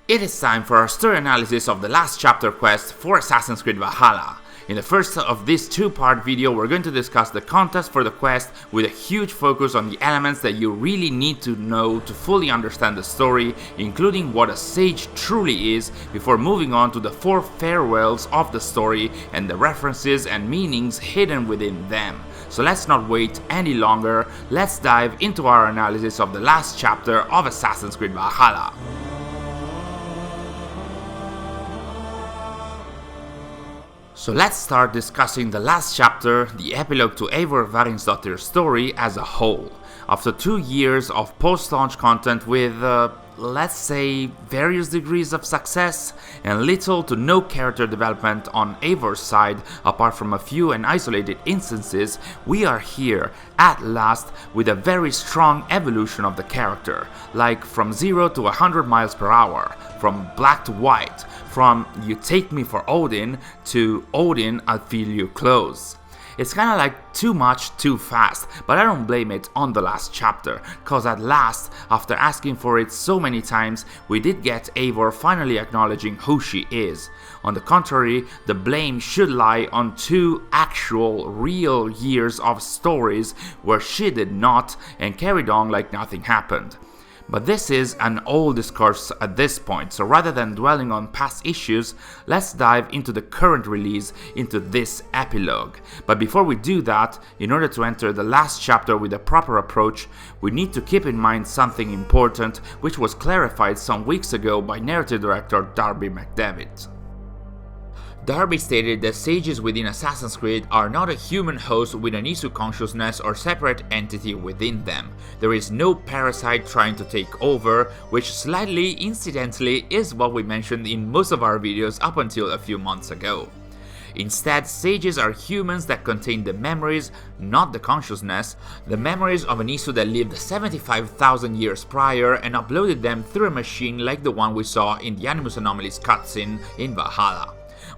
It is time for our story analysis of the last chapter quest for Assassin's Creed Valhalla. In the first of this two-part video, we're going to discuss the context for the quest with a huge focus on the elements that you really need to know to fully understand the story, including what a sage truly is, before moving on to the 4 farewells of the story and the references and meanings hidden within them. So let's not wait any longer, let's dive into our analysis of the last chapter of Assassin's Creed Valhalla. So let's start discussing the last chapter, the epilogue to Eivor Varinsdottir's story as a whole. After 2 years of post-launch content with, let's say, various degrees of success and little to no character development on Eivor's side apart from a few and isolated instances, we are here at last with a very strong evolution of the character, like from 0 to 100 miles per hour, from black to white, from you take me for Odin to Odin I'll feel you close. It's kinda like too much too fast, but I don't blame it on the last chapter, cause at last, after asking for it so many times, we did get Eivor finally acknowledging who she is. On the contrary, the blame should lie on 2 actual, real years of stories where she did not and carried on like nothing happened. But this is an old discourse at this point, so rather than dwelling on past issues, let's dive into the current release, into this epilogue. But before we do that, in order to enter the last chapter with a proper approach, we need to keep in mind something important, which was clarified some weeks ago by narrative director Darby McDevitt. Darby stated that sages within Assassin's Creed are not a human host with an Isu consciousness or separate entity within them. There is no parasite trying to take over, which slightly incidentally is what we mentioned in most of our videos up until a few months ago. Instead, sages are humans that contain the memories, not the consciousness, the memories of an Isu that lived 75,000 years prior and uploaded them through a machine like the one we saw in the Animus Anomalies cutscene in Valhalla.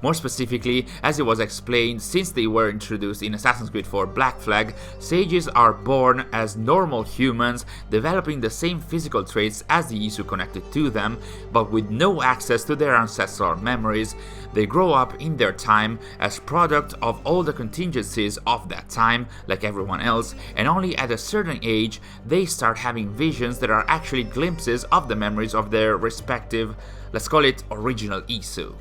More specifically, as it was explained since they were introduced in Assassin's Creed 4 Black Flag, sages are born as normal humans, developing the same physical traits as the Isu connected to them, but with no access to their ancestral memories. They grow up in their time as product of all the contingencies of that time, like everyone else, and only at a certain age they start having visions that are actually glimpses of the memories of their respective, let's call it original Isu.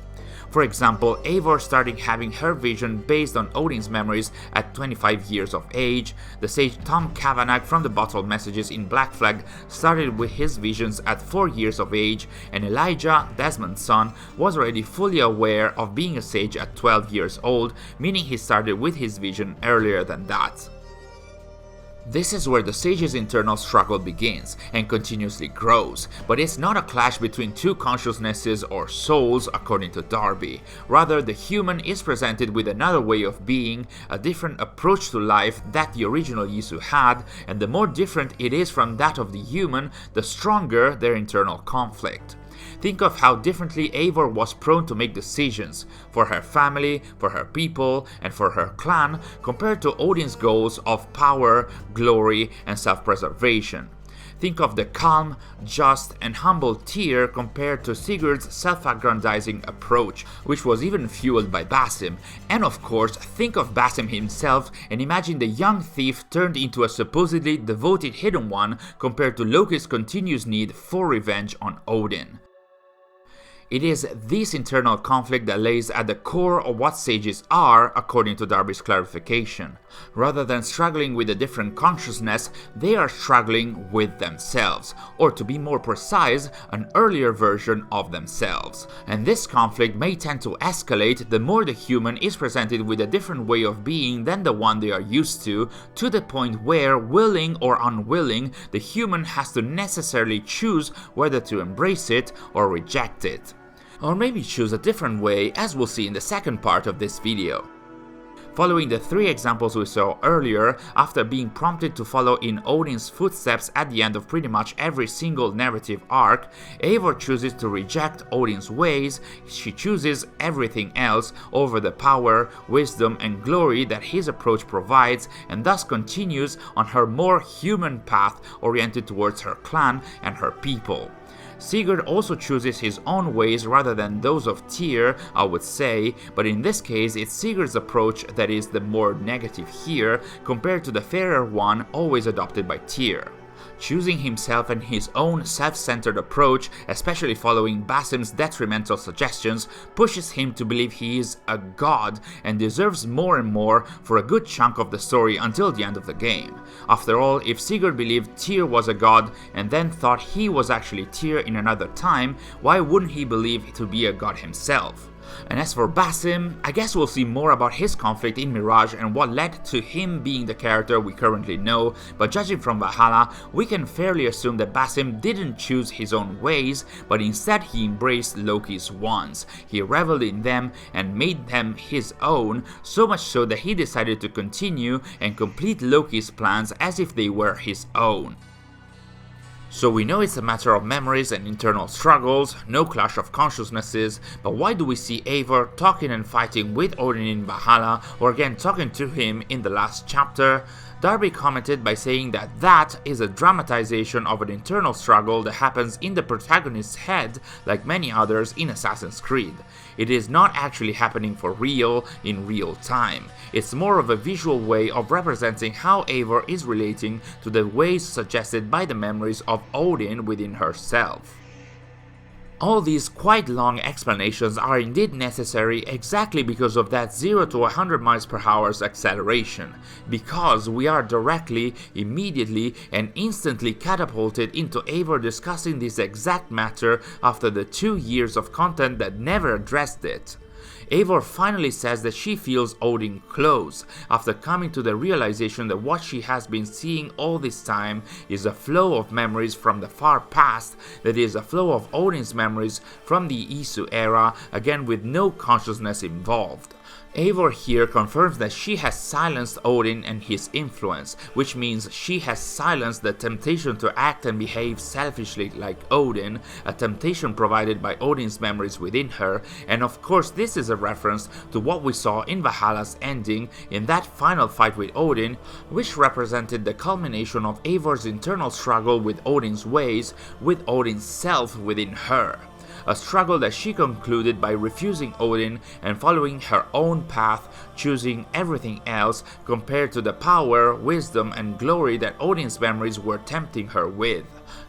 For example, Eivor started having her vision based on Odin's memories at 25 years of age, the sage Tom Kavanagh from the bottled messages in Black Flag started with his visions at 4 years of age, and Elijah, Desmond's son, was already fully aware of being a sage at 12 years old, meaning he started with his vision earlier than that. This is where the sage's internal struggle begins and continuously grows, but it's not a clash between 2 consciousnesses or souls according to Darby. Rather, the human is presented with another way of being, a different approach to life that the original Isu had, and the more different it is from that of the human, the stronger their internal conflict. Think of how differently Eivor was prone to make decisions for her family, for her people, and for her clan compared to Odin's goals of power, glory, and self-preservation. Think of the calm, just, and humble Tyr compared to Sigurd's self-aggrandizing approach, which was even fueled by Basim. And of course, think of Basim himself and imagine the young thief turned into a supposedly devoted hidden one compared to Loki's continuous need for revenge on Odin. It is this internal conflict that lays at the core of what sages are, according to Darby's clarification. Rather than struggling with a different consciousness, they are struggling with themselves, or to be more precise, an earlier version of themselves. And this conflict may tend to escalate the more the human is presented with a different way of being than the one they are used to the point where, willing or unwilling, the human has to necessarily choose whether to embrace it or reject it. Or maybe choose a different way, as we'll see in the second part of this video. Following the 3 examples we saw earlier, after being prompted to follow in Odin's footsteps at the end of pretty much every single narrative arc, Eivor chooses to reject Odin's ways. She chooses everything else over the power, wisdom, and glory that his approach provides, and thus continues on her more human path oriented towards her clan and her people. Sigurd also chooses his own ways rather than those of Tyr, I would say, but in this case it's Sigurd's approach that is the more negative here, compared to the fairer one always adopted by Tyr. Choosing himself and his own self-centered approach, especially following Basim's detrimental suggestions, pushes him to believe he is a god and deserves more and more for a good chunk of the story until the end of the game. After all, if Sigurd believed Tyr was a god and then thought he was actually Tyr in another time, why wouldn't he believe to be a god himself? And as for Basim, I guess we'll see more about his conflict in Mirage and what led to him being the character we currently know, but judging from Valhalla, we can fairly assume that Basim didn't choose his own ways, but instead he embraced Loki's wands. He reveled in them and made them his own, so much so that he decided to continue and complete Loki's plans as if they were his own. So we know it's a matter of memories and internal struggles, no clash of consciousnesses, but why do we see Eivor talking and fighting with Odin in Valhalla, or again talking to him in the last chapter? Darby commented by saying that that is a dramatization of an internal struggle that happens in the protagonist's head like many others in Assassin's Creed. It is not actually happening for real in real time. It's more of a visual way of representing how Eivor is relating to the ways suggested by the memories of Odin within herself. All these quite long explanations are indeed necessary exactly because of that 0 to 100 miles per hour acceleration, because we are directly, immediately and instantly catapulted into Eivor discussing this exact matter after the 2 years of content that never addressed it. Eivor finally says that she feels Odin close, after coming to the realization that what she has been seeing all this time is a flow of memories from the far past, that is a flow of Odin's memories from the Isu era, again with no consciousness involved. Eivor here confirms that she has silenced Odin and his influence, which means she has silenced the temptation to act and behave selfishly like Odin, a temptation provided by Odin's memories within her, and of course this is a reference to what we saw in Valhalla's ending in that final fight with Odin, which represented the culmination of Eivor's internal struggle with Odin's ways, with Odin's self within her. A struggle that she concluded by refusing Odin and following her own path, choosing everything else compared to the power, wisdom and glory that Odin's memories were tempting her with.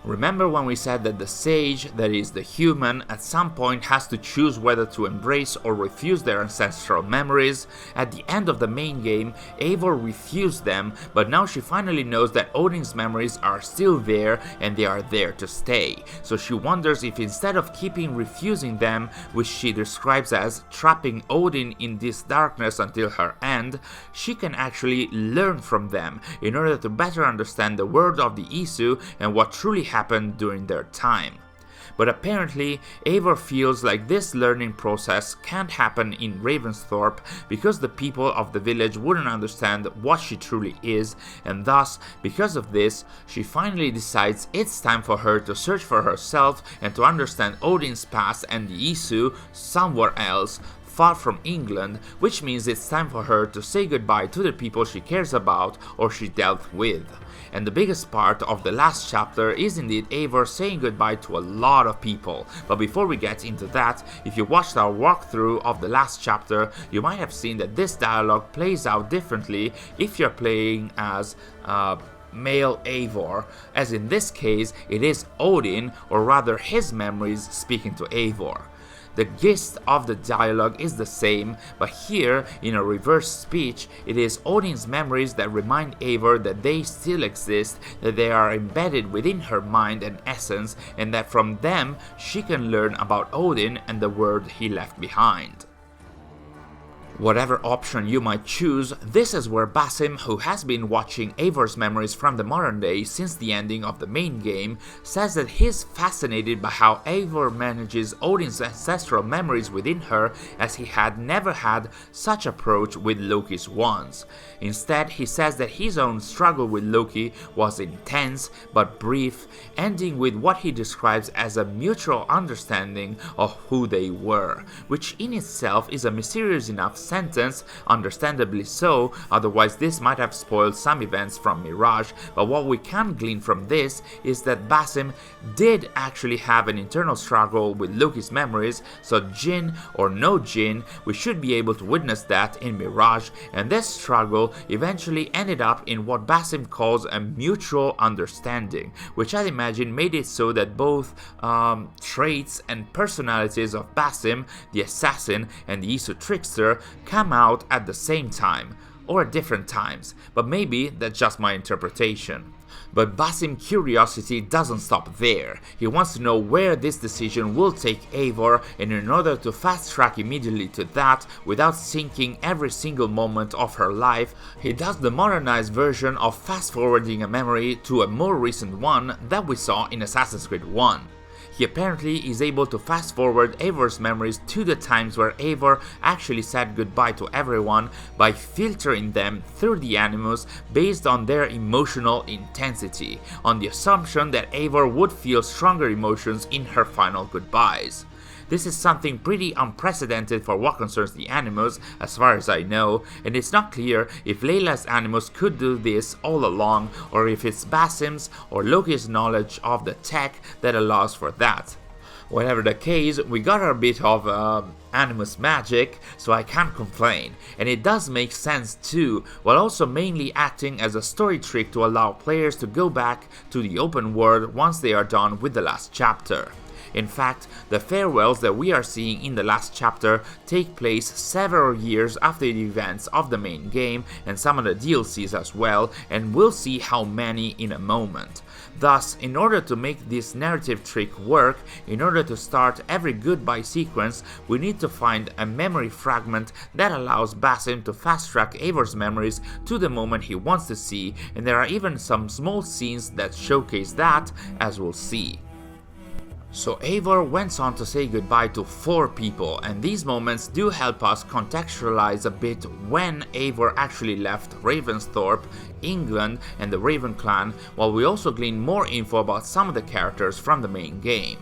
Remember when we said that the sage, that is the human, at some point has to choose whether to embrace or refuse their ancestral memories? At the end of the main game, Eivor refused them, but now she finally knows that Odin's memories are still there and they are there to stay. So she wonders if instead of keeping refusing them, which she describes as trapping Odin in this darkness until her end, she can actually learn from them in order to better understand the world of the Isu and what truly happened during their time. But apparently, Eivor feels like this learning process can't happen in Ravensthorpe because the people of the village wouldn't understand what she truly is, and thus, because of this, she finally decides it's time for her to search for herself and to understand Odin's past and the Isu somewhere else, far from England, which means it's time for her to say goodbye to the people she cares about or she dealt with. And the biggest part of the last chapter is indeed Eivor saying goodbye to a lot of people. But before we get into that, if you watched our walkthrough of the last chapter, you might have seen that this dialogue plays out differently if you're playing as male Eivor, as in this case it is Odin, or rather his memories, speaking to Eivor. The gist of the dialogue is the same, but here, in a reverse speech, it is Odin's memories that remind Eivor that they still exist, that they are embedded within her mind and essence, and that from them she can learn about Odin and the world he left behind. Whatever option you might choose, this is where Basim, who has been watching Eivor's memories from the modern day since the ending of the main game, says that he's fascinated by how Eivor manages Odin's ancestral memories within her, as he had never had such approach with Loki's wands. Instead, he says that his own struggle with Loki was intense but brief, ending with what he describes as a mutual understanding of who they were, which in itself is a mysterious enough sentence, understandably so, otherwise this might have spoiled some events from Mirage, but what we can glean from this is that Basim did actually have an internal struggle with Loki's memories, so Jin or no Jin, we should be able to witness that in Mirage, and this struggle eventually ended up in what Basim calls a mutual understanding, which I imagine made it so that both traits and personalities of Basim, the assassin, and the Isu trickster come out at the same time, or at different times, but maybe that's just my interpretation. But Basim's curiosity doesn't stop there. He wants to know where this decision will take Eivor, and in order to fast track immediately to that, without sinking every single moment of her life, he does the modernized version of fast forwarding a memory to a more recent one that we saw in Assassin's Creed 1. He apparently is able to fast forward Eivor's memories to the times where Eivor actually said goodbye to everyone by filtering them through the Animus based on their emotional intensity, on the assumption that Eivor would feel stronger emotions in her final goodbyes. This is something pretty unprecedented for what concerns the Animus, as far as I know, and it's not clear if Layla's Animus could do this all along, or if it's Basim's or Loki's knowledge of the tech that allows for that. Whatever the case, we got a bit of Animus magic, so I can't complain, and it does make sense too, while also mainly acting as a story trick to allow players to go back to the open world once they are done with the last chapter. In fact, the farewells that we are seeing in the last chapter take place several years after the events of the main game and some of the DLCs as well, and we'll see how many in a moment. Thus, in order to make this narrative trick work, in order to start every goodbye sequence, we need to find a memory fragment that allows Basim to fast track Eivor's memories to the moment he wants to see, and there are even some small scenes that showcase that, as we'll see. So Eivor went on to say goodbye to 4 people, and these moments do help us contextualize a bit when Eivor actually left Ravensthorpe, England, and the Raven clan, while we also glean more info about some of the characters from the main game.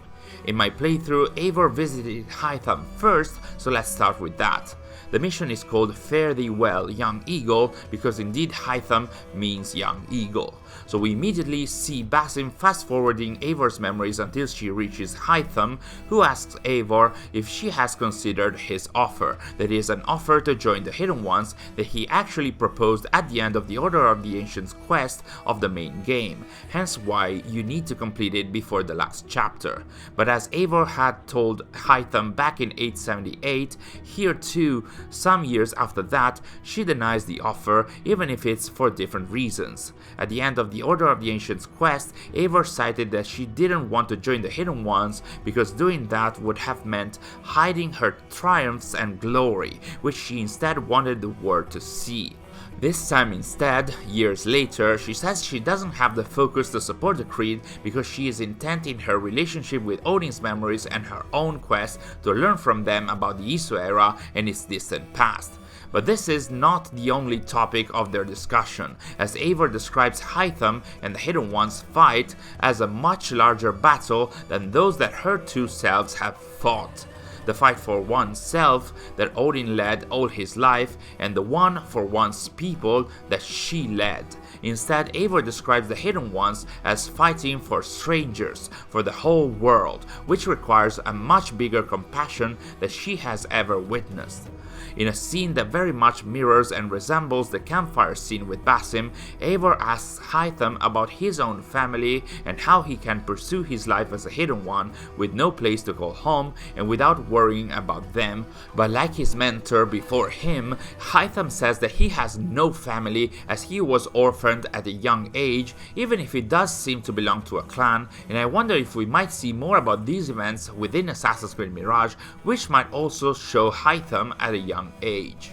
In my playthrough, Eivor visited Hytham first, so let's start with that. The mission is called Fare Thee Well, Young Eagle, because indeed Hytham means young eagle. So we immediately see Basim fast forwarding Eivor's memories until she reaches Hytham, who asks Eivor if she has considered his offer, that is an offer to join the Hidden Ones that he actually proposed at the end of the Order of the Ancients quest of the main game, hence why you need to complete it before the last chapter. But as Eivor had told Hytham back in 878, here too, some years after that, she denies the offer, even if it's for different reasons. At the end of the Order of the Ancients quest, Eivor cited that she didn't want to join the Hidden Ones because doing that would have meant hiding her triumphs and glory, which she instead wanted the world to see. This time instead, years later, she says she doesn't have the focus to support the Creed because she is intent in her relationship with Odin's memories and her own quest to learn from them about the Isu era and its distant past. But this is not the only topic of their discussion, as Eivor describes Hytham and the Hidden Ones fight as a much larger battle than those that her two selves have fought. The fight for oneself that Odin led all his life, and the one for one's people that she led. Instead, Eivor describes the Hidden Ones as fighting for strangers, for the whole world, which requires a much bigger compassion than she has ever witnessed. In a scene that very much mirrors and resembles the campfire scene with Basim, Eivor asks Hytham about his own family and how he can pursue his life as a Hidden One with no place to call home and without worrying about them, but like his mentor before him, Hytham says that he has no family as he was orphaned at a young age, even if he does seem to belong to a clan, and I wonder if we might see more about these events within Assassin's Creed Mirage, which might also show Hytham at a young age.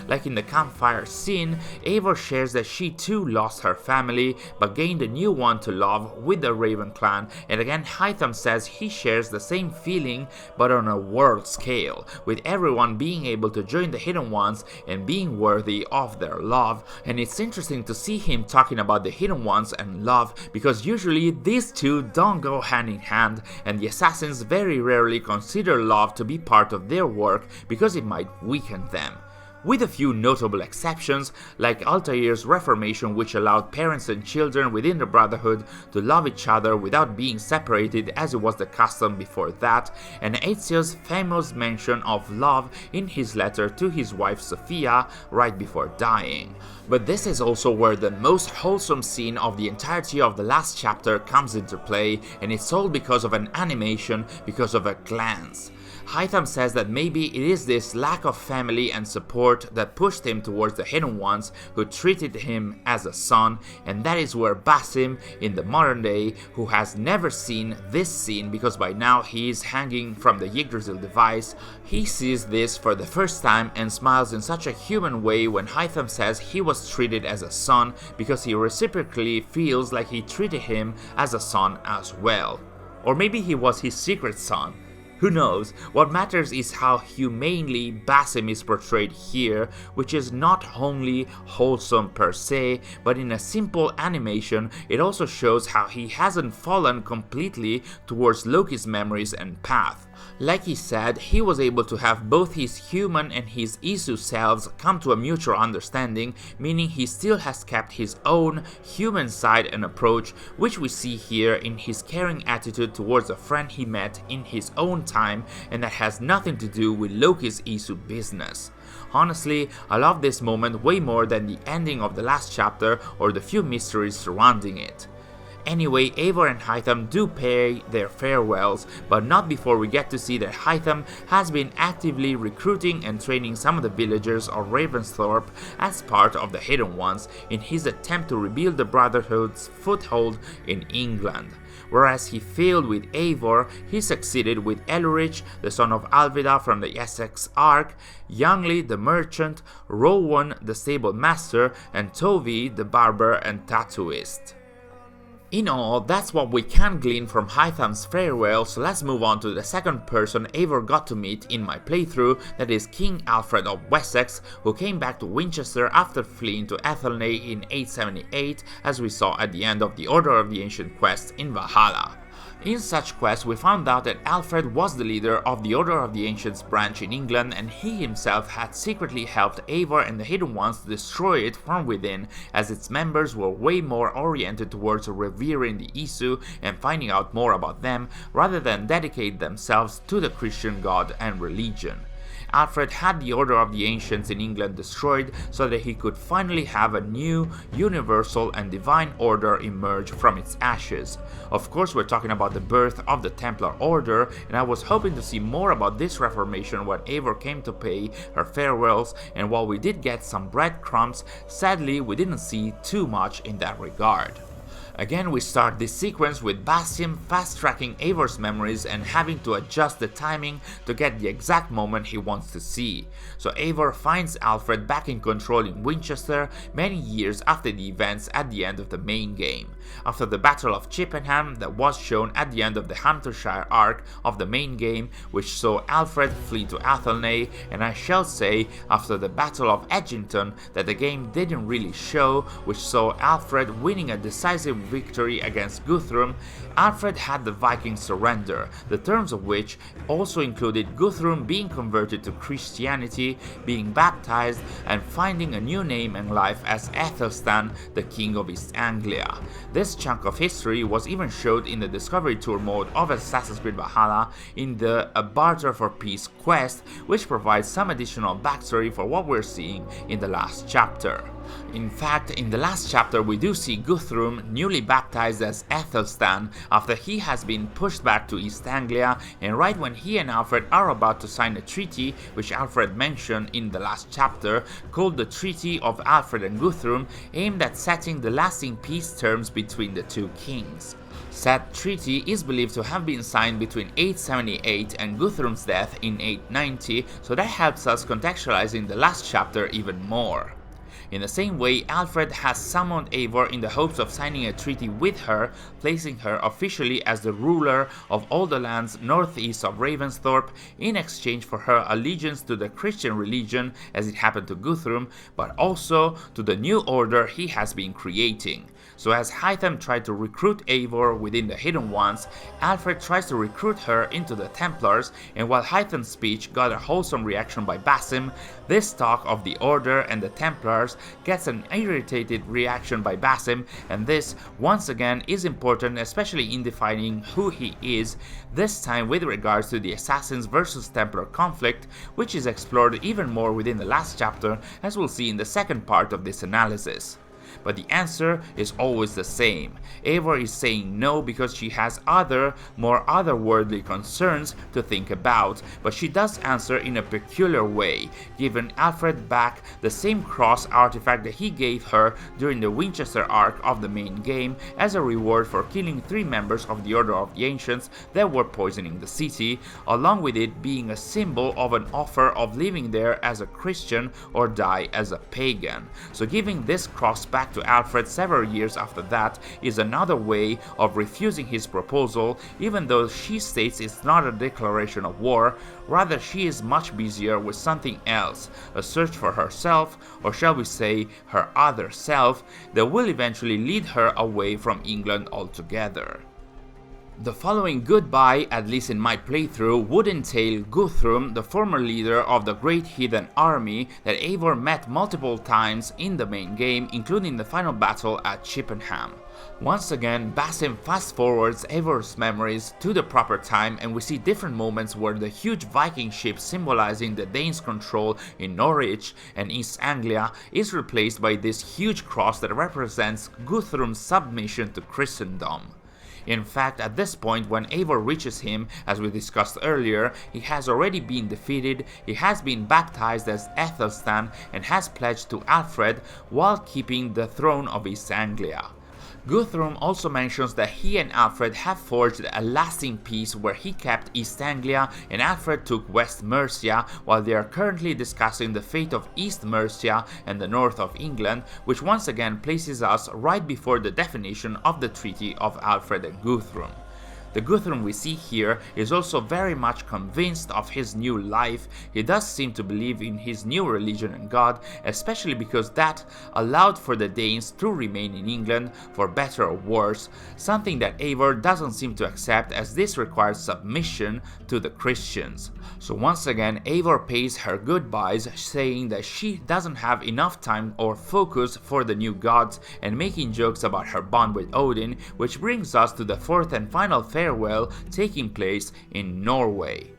Like in the campfire scene, Eivor shares that she too lost her family, but gained a new one to love with the Raven clan, and again Hytham says he shares the same feeling but on a world scale, with everyone being able to join the Hidden Ones and being worthy of their love, and it's interesting to see him talking about the Hidden Ones and love, because usually these two don't go hand in hand, and the assassins very rarely consider love to be part of their work because it might weaken them. with a few notable exceptions, like Altair's reformation, which allowed parents and children within the Brotherhood to love each other without being separated as it was the custom before that, and Ezio's famous mention of love in his letter to his wife Sophia right before dying. But this is also where the most wholesome scene of the entirety of the last chapter comes into play, and it's all because of an animation, because of a glance. Hytham says that maybe it is this lack of family and support that pushed him towards the Hidden Ones, who treated him as a son, and that is where Basim, in the modern day, who has never seen this scene because by now he is hanging from the Yggdrasil device, he sees this for the first time and smiles in such a human way when Hytham says he was treated as a son because he reciprocally feels like he treated him as a son as well. Or maybe he was his secret son. Who knows? What matters is how humanely Basim is portrayed here, which is not only wholesome per se, but in a simple animation it also shows how he hasn't fallen completely towards Loki's memories and path. Like he said, he was able to have both his human and his Isu selves come to a mutual understanding, meaning he still has kept his own human side and approach, which we see here in his caring attitude towards a friend he met in his own time, and that has nothing to do with Loki's Isu business. Honestly, I love this moment way more than the ending of the last chapter or the few mysteries surrounding it. Anyway, Eivor and Hytham do pay their farewells, but not before we get to see that Hytham has been actively recruiting and training some of the villagers of Ravensthorpe as part of the Hidden Ones in his attempt to rebuild the Brotherhood's foothold in England. Whereas he failed with Eivor, he succeeded with Elrich, the son of Alvida from the Essex Ark, Youngly the merchant, Rowan the stable master, and Tovi the barber and tattooist. In all, that's what we can glean from Hytham's farewell, so let's move on to the second person Eivor got to meet in my playthrough, that is King Aelfred of Wessex, who came back to Winchester after fleeing to Athelney in 878, as we saw at the end of the Order of the Ancient quest in Valhalla. In such quest, we found out that Aelfred was the leader of the Order of the Ancients branch in England, and he himself had secretly helped Eivor and the Hidden Ones to destroy it from within, as its members were way more oriented towards revering the Isu and finding out more about them, rather than dedicate themselves to the Christian god and religion. Aelfred had the Order of the Ancients in England destroyed so that he could finally have a new, universal and divine order emerge from its ashes. Of course, we're talking about the birth of the Templar Order, and I was hoping to see more about this reformation when Eivor came to pay her farewells, and while we did get some breadcrumbs, sadly we didn't see too much in that regard. Again, we start this sequence with Basim fast-tracking Eivor's memories and having to adjust the timing to get the exact moment he wants to see. So Eivor finds Aelfred back in control in Winchester many years after the events at the end of the main game. After the Battle of Chippenham that was shown at the end of the Hampshire arc of the main game, which saw Aelfred flee to Athelney, and I shall say after the Battle of Edgington that the game didn't really show, which saw Aelfred winning a decisive victory against Guthrum, Aelfred had the Vikings surrender, the terms of which also included Guthrum being converted to Christianity, being baptized, and finding a new name and life as Aethelstan, the King of East Anglia. This chunk of history was even showed in the Discovery Tour mode of Assassin's Creed Valhalla in the A Barter for Peace quest, which provides some additional backstory for what we're seeing in the last chapter. In fact, in the last chapter we do see Guthrum newly baptized as Aethelstan after he has been pushed back to East Anglia, and right when he and Aelfred are about to sign a treaty, which Aelfred mentioned in the last chapter, called the Treaty of Aelfred and Guthrum, aimed at setting the lasting peace terms between the two kings. Said treaty is believed to have been signed between 878 and Guthrum's death in 890, so that helps us contextualizing the last chapter even more. In the same way, Aelfred has summoned Eivor in the hopes of signing a treaty with her, placing her officially as the ruler of all the lands northeast of Ravensthorpe in exchange for her allegiance to the Christian religion as it happened to Guthrum, but also to the new order he has been creating. So as Hytham tried to recruit Eivor within the Hidden Ones, Aelfred tries to recruit her into the Templars, and while Hytham's speech got a wholesome reaction by Basim, this talk of the Order and the Templars gets an irritated reaction by Basim, and this, once again, is important especially in defining who he is, this time with regards to the Assassins versus Templar conflict, which is explored even more within the last chapter, as we'll see in the second part of this analysis. But the answer is always the same. Eivor is saying no because she has other, more otherworldly concerns to think about, but she does answer in a peculiar way, giving Aelfred back the same cross artifact that he gave her during the Winchester arc of the main game as a reward for killing 3 members of the Order of the Ancients that were poisoning the city, along with it being a symbol of an offer of living there as a Christian or die as a pagan. So giving this cross back to Aelfred several years after that is another way of refusing his proposal, even though she states it's not a declaration of war, rather she is much busier with something else, a search for herself, or shall we say her other self, that will eventually lead her away from England altogether. The following goodbye, at least in my playthrough, would entail Guthrum, the former leader of the Great Heathen Army that Eivor met multiple times in the main game, including the final battle at Chippenham. Once again, Basim fast forwards Eivor's memories to the proper time, and we see different moments where the huge Viking ship symbolizing the Danes' control in Norwich and East Anglia is replaced by this huge cross that represents Guthrum's submission to Christendom. In fact, at this point, when Eivor reaches him, as we discussed earlier, he has already been defeated, he has been baptized as Aethelstan, and has pledged to Aelfred while keeping the throne of East Anglia. Guthrum also mentions that he and Aelfred have forged a lasting peace where he kept East Anglia and Aelfred took West Mercia, while they are currently discussing the fate of East Mercia and the north of England, which once again places us right before the definition of the Treaty of Aelfred and Guthrum. The Guthrum we see here is also very much convinced of his new life. He does seem to believe in his new religion and God, especially because that allowed for the Danes to remain in England, for better or worse, something that Eivor doesn't seem to accept, as this requires submission to the Christians. So once again, Eivor pays her goodbyes, saying that she doesn't have enough time or focus for the new gods, and making jokes about her bond with Odin, which brings us to the fourth and final farewell taking place in Norway.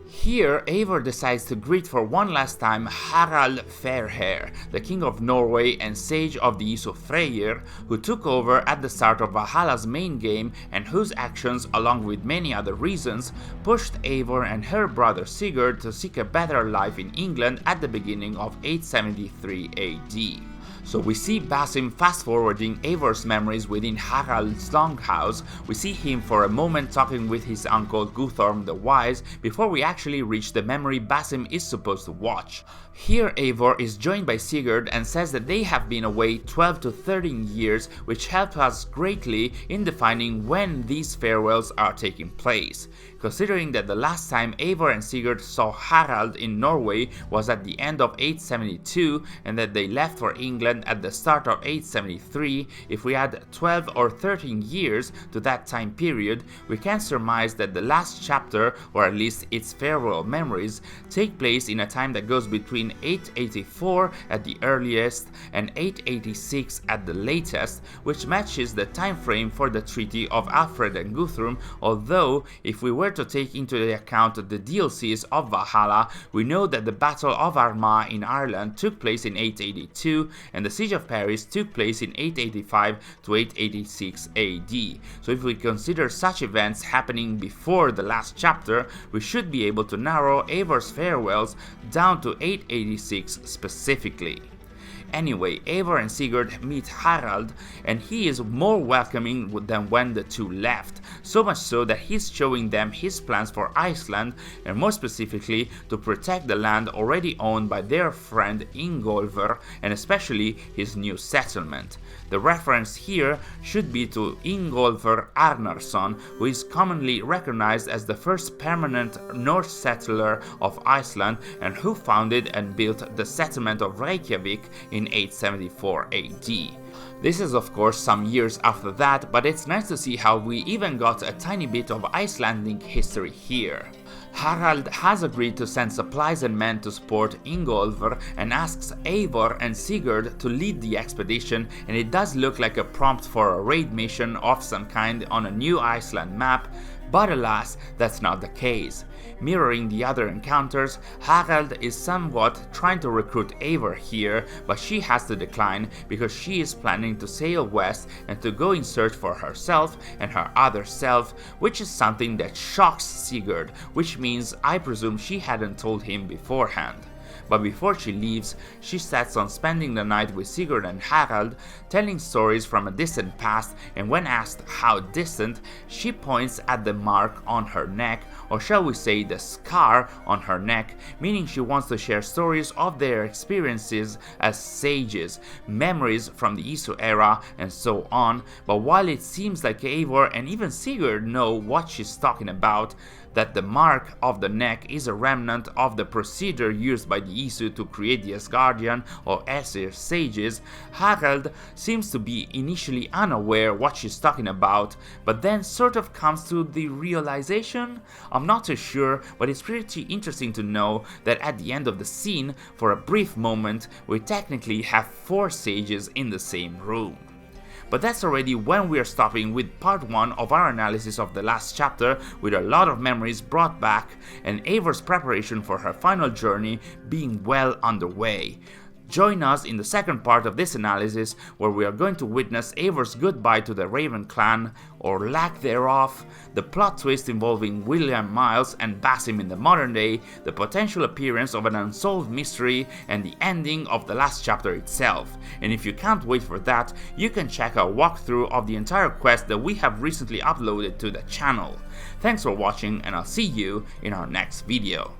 Here, Eivor decides to greet for one last time Harald Fairhair, the king of Norway and sage of the Isofreyr, who took over at the start of Valhalla's main game and whose actions, along with many other reasons, pushed Eivor and her brother Sigurd to seek a better life in England at the beginning of 873 AD. So we see Basim fast-forwarding Eivor's memories within Harald's longhouse. We see him for a moment talking with his uncle Guthrum the Wise before we actually reach the memory Basim is supposed to watch. Here Eivor is joined by Sigurd and says that they have been away 12 to 13 years, which helps us greatly in defining when these farewells are taking place. Considering that the last time Eivor and Sigurd saw Harald in Norway was at the end of 872 and that they left for England at the start of 873, if we add 12 or 13 years to that time period, we can surmise that the last chapter, or at least its farewell memories, take place in a time that goes between 884 at the earliest and 886 at the latest, which matches the time frame for the Treaty of Aelfred and Guthrum, although if we were to take into account the DLCs of Valhalla, we know that the Battle of Armagh in Ireland took place in 882 and the Siege of Paris took place in 885 to 886 AD. So if we consider such events happening before the last chapter, we should be able to narrow Eivor's farewells down to 886 specifically. Anyway, Eivor and Sigurd meet Harald, and he is more welcoming than when the two left, so much so that he's showing them his plans for Iceland, and more specifically to protect the land already owned by their friend Ingólfr, and especially his new settlement. The reference here should be to Ingólfr Arnarsson, who is commonly recognized as the first permanent Norse settler of Iceland and who founded and built the settlement of Reykjavik in 874 AD. This is of course some years after that, but it's nice to see how we even got a tiny bit of Icelandic history here. Harald has agreed to send supplies and men to support Ingólfr and asks Eivor and Sigurd to lead the expedition, and it does look like a prompt for a raid mission of some kind on a new Iceland map, but alas, that's not the case. Mirroring the other encounters, Harald is somewhat trying to recruit Eivor here, but she has to decline because she is planning to sail west and to go in search for herself and her other self, which is something that shocks Sigurd, which means I presume she hadn't told him beforehand. But before she leaves, she sets on spending the night with Sigurd and Harald, telling stories from a distant past, and when asked how distant, she points at the mark on her neck, or shall we say the scar on her neck, meaning she wants to share stories of their experiences as sages, memories from the Isu era, and so on. But while it seems like Eivor and even Sigurd know what she's talking about, that the mark of the neck is a remnant of the procedure used by the Isu to create the Asgardian or Aesir sages, Harald seems to be initially unaware what she's talking about, but then sort of comes to the realization? I'm not too sure, but it's pretty interesting to know that at the end of the scene, for a brief moment, we technically have 4 sages in the same room. But that's already when we are stopping with part 1 of our analysis of the last chapter, with a lot of memories brought back and Eivor's preparation for her final journey being well underway. Join us in the second part of this analysis, where we are going to witness Eivor's goodbye to the Raven clan, or lack thereof, the plot twist involving William Miles and Basim in the modern day, the potential appearance of an unsolved mystery, and the ending of the last chapter itself. And if you can't wait for that, you can check our walkthrough of the entire quest that we have recently uploaded to the channel. Thanks for watching, and I'll see you in our next video.